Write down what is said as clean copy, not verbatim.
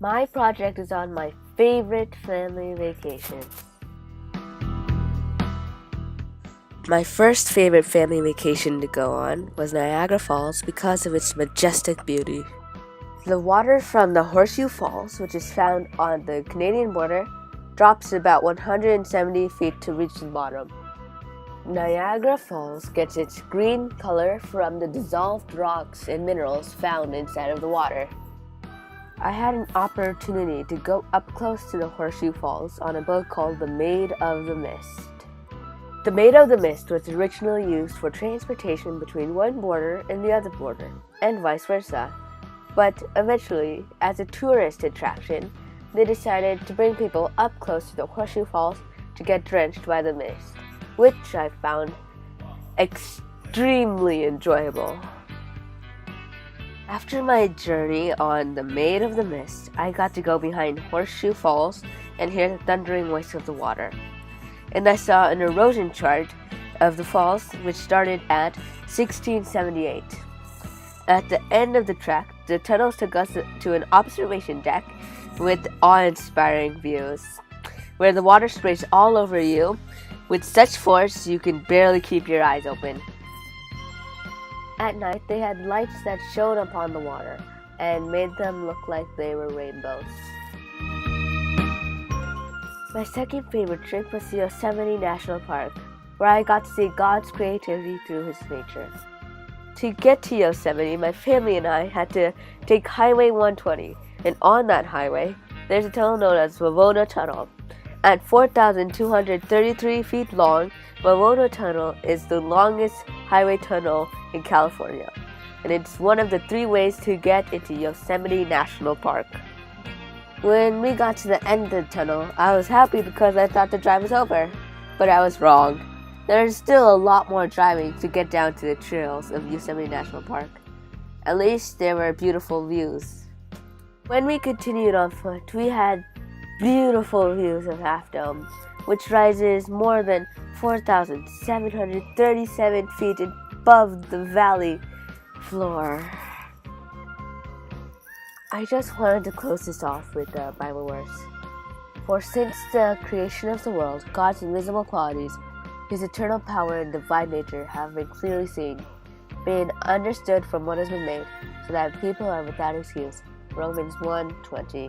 My project is on my favorite family vacation. My first favorite family vacation to go on was Niagara Falls because of its majestic beauty. The water from the Horseshoe Falls, which is found on the Canadian border, drops about 170 feet to reach the bottom. Niagara Falls gets its green color from the dissolved rocks and minerals found inside of the water. I had an opportunity to go up close to the Horseshoe Falls on a boat called the Maid of the Mist. The Maid of the Mist was originally used for transportation between one border and the other border, and vice versa. But eventually, as a tourist attraction, they decided to bring people up close to the Horseshoe Falls to get drenched by the mist, which I found extremely enjoyable. After my journey on the Maid of the Mist, I got to go behind Horseshoe Falls and hear the thundering voice of the water. And I saw an erosion chart of the falls, which started at 1678. At the end of the track, the tunnels took us to an observation deck with awe-inspiring views, where the water sprays all over you with such force you can barely keep your eyes open. At night, they had lights that shone upon the water and made them look like they were rainbows. My second favorite trip was the Yosemite National Park, where I got to see God's creativity through His nature. To get to Yosemite, my family and I had to take Highway 120, and on that highway, there's a tunnel known as Wawona Tunnel. At 4,233 feet long, Wawona Tunnel is the longest highway tunnel in California, and it's one of the 3 ways to get into Yosemite National Park. When we got to the end of the tunnel, I was happy because I thought the drive was over, but I was wrong. There is still a lot more driving to get down to the trails of Yosemite National Park. At least there were beautiful views. When we continued on foot, we had beautiful views of Half Dome, which rises more than 4,737 feet above the valley floor. I just wanted to close this off with the Bible verse. For since the creation of the world, God's invisible qualities, His eternal power and divine nature have been clearly seen, being understood from what has been made, so that people are without excuse. Romans 1:20.